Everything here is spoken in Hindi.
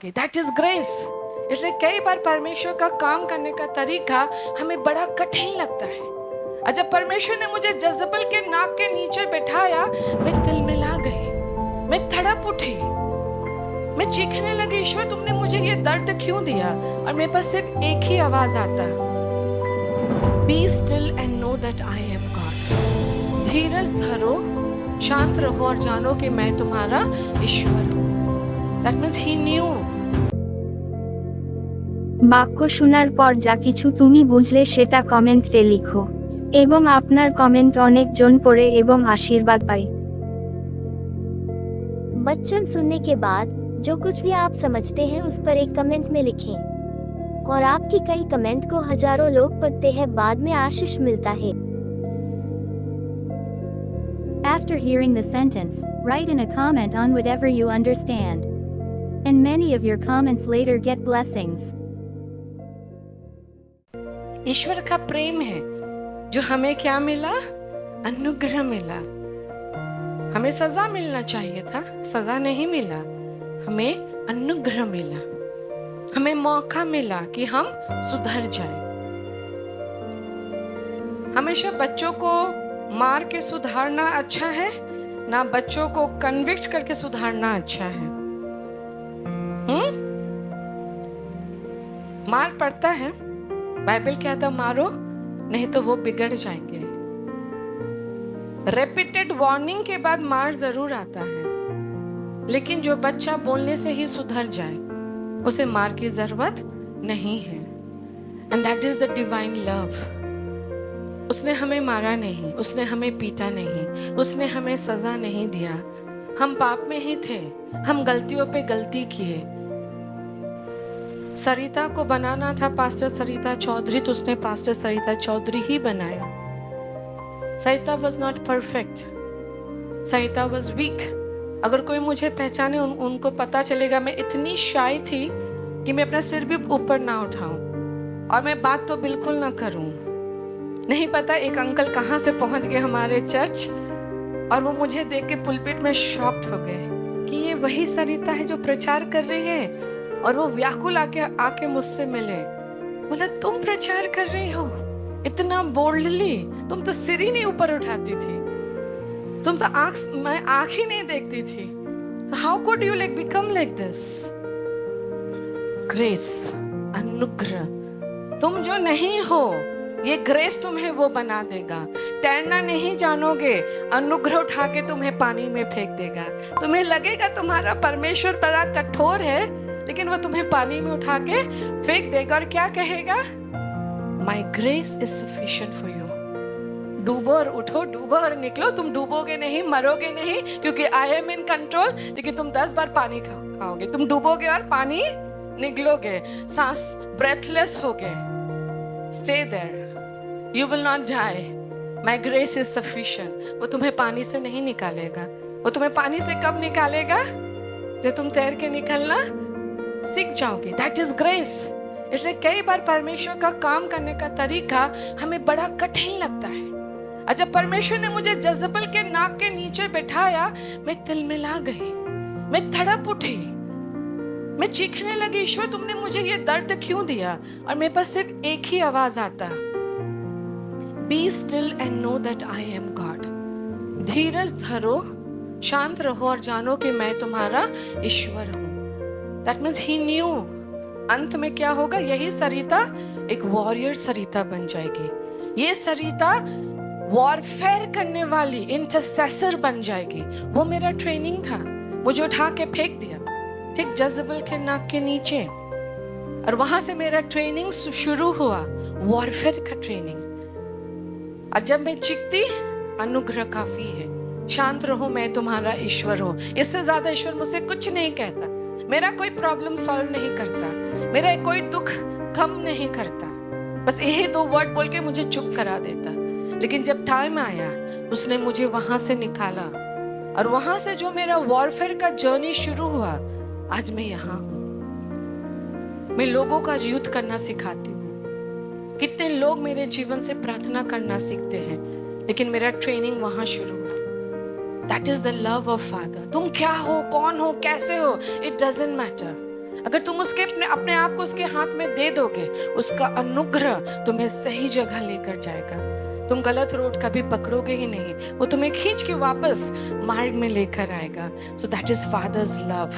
जाओगे। That is grace. इसलिए कई बार परमेश्वर का काम करने का तरीका हमें बड़ा कठिन लगता है। और जब परमेश्वर ने मुझे जजबल के नाक के नीचे बैठाया, मैं तिलमिला गई, मैं तड़प उठी, मैं चीखने लगी, ईश्वर तुमने मुझे ये दर्द क्यों दिया? और मेरे पास सिर्फ एक ही आवाज आता, be still and know that I am God. धीरज धरो, शांत रहो और जानो कि मैं तुम्हारा ईश्वर हूँ। That means he new. বাক্য শোনার পর যা কিছু তুমি বুঝলে সেটা কমেন্টে লিখো এবং আপনার কমেন্ট অনেকজন পড়ে এবং আশীর্বাদ পায়। वचन सुनने के बाद जो कुछ भी आप समझते हैं उस पर एक कमेंट में लिखें, और आपकी कई कमेंट को हजारों लोग पढ़ते हैं, बाद में आशीष मिलता है। After hearing the sentence, write in a comment on whatever you understand. And many of your comments later get blessings. ईश्वर का प्रेम है जो हमें क्या मिला? अनुग्रह मिला। हमें सजा मिलना चाहिए था, सजा नहीं मिला, हमें अनुग्रह मिला, हमें मौका मिला कि हम सुधर जाएं। हमेशा बच्चों को मार के सुधारना अच्छा है ना, बच्चों को कन्विक्ट करके सुधारना अच्छा है। मार पड़ता है, बाइबल कहता मारो नहीं तो वो बिगड़ जाएंगे। रिपीटेड वार्निंग के बाद मार जरूर आता है, लेकिन जो बच्चा बोलने से ही सुधर जाए उसे मार की जरूरत नहीं है। And that is the divine love. उसने हमें मारा नहीं, उसने हमें पीटा नहीं, उसने हमें सजा नहीं दिया। हम पाप में ही थे, हम गलतियों पे गलती किए। सरिता को बनाना था पास्टर सरिता चौधरी, तो उसने पास्टर सरिता चौधरी ही बनाया। Sarita was not perfect, Sarita was weak. अगर कोई मुझे पहचाने, उनको पता चलेगा मैं इतनी शाय थी कि मैं अपना सिर भी ऊपर ना उठाऊं और मैं बात तो बिल्कुल ना करूं। नहीं पता एक अंकल कहां से पहुंच गए हमारे चर्च, और वो मुझे देख के पुलपिट में शॉक्ड हो गए कि ये वही सरिता है जो प्रचार कर रही है। और वो व्याकुल आके मुझसे मिले, बोला तुम प्रचार कर रही हो इतना बोल्डली, तुम तो सिर ही नहीं ऊपर उठाती थी, तुम तो मैं आंख ही नहीं देखती थी, so how could you like become like this? Grace, अनुग्रह। तुम जो नहीं हो, ये ग्रेस तुम्हें वो बना देगा। तैरना नहीं जानोगे, अनुग्रह उठा के तुम्हें पानी में फेंक देगा। तुम्हें लगेगा तुम्हारा परमेश्वर बड़ा कठोर है, लेकिन वो तुम्हें पानी में उठा के फेंक देगा और क्या कहेगा? My grace is sufficient for you. डूबो और उठो, डूबो और निकलो। तुम डूबोगे नहीं, मरोगे नहीं, क्योंकि आई एम इन कंट्रोल। लेकिन तुम 10 बार पानी खाओगे, तुम डूबोगे और पानी निकलोगे, सांस ब्रेथलेस होगे। Stay there, you will not die. My grace is sufficient. वो तुम्हें पानी से नहीं निकालेगा। वो तुम्हें पानी से कब निकालेगा? जब तुम तैर के निकलना सीख जाओगे। That is grace. इसलिए कई बार परमेश्वर का काम करने का तरीका हमें बड़ा कठिन लगता है। और जब परमेश्वर ने मुझे जजबल के नाक के नीचे बैठाया, मैं तिलमिला गई, मैं तड़प उठी, मैं चीखने लगी, ईश्वर तुमने मुझे ये दर्द क्यों दिया? और मेरे पास सिर्फ एक ही आवाज आता, be still and know that I am God. धीरज धरो, शांत रहो और जानो कि मैं तुम्हारा ईश्वर हूं। That means he new. अंत में क्या होगा? यही सरिता एक वॉरियर सरिता बन जाएगी। ये सरिता वॉरफेयर करने वाली इंटरसेसर बन जाएगी। वो मेरा ट्रेनिंग था, मुझे उठा के फेंक दिया ठीक जजबल के नाक के नीचे, और वहां से मेरा ट्रेनिंग शुरू हुआ, वॉरफेयर का ट्रेनिंग। और जब मैं चिखती, अनुग्रह काफी है, शांत रहो मैं तुम्हारा ईश्वर हूं। इससे ज्यादा ईश्वर मुझसे कुछ नहीं कहता। मेरा कोई प्रॉब्लम सॉल्व नहीं करता, मेरा कोई दुख कम नहीं करता, बस यही 2 वर्ड बोल के मुझे चुप करा देता। लेकिन जब टाइम आया, उसने मुझे वहां से निकाला, और वहां से जो मेरा वॉरफेयर का जर्नी शुरू हुआ, आज मैं यहाँ हूं। मैं लोगों का युद्ध करना सिखाती हूँ। कितने लोग मेरे जीवन से प्रार्थना करना सीखते हैं, लेकिन मेरा ट्रेनिंग वहां शुरू हुआ। That is the love of father. तुम क्या हो, कौन हो, कैसे हो, इट डजंट मैटर। अगर तुम उसके अपने आप को उसके हाथ में दे दोगे, उसका अनुग्रह तुम्हें सही जगह लेकर जाएगा। तुम गलत रोड कभी पकड़ोगे ही नहीं, वो तुम्हें खींच के वापस मार्ग में लेकर आएगा। So that is father's love.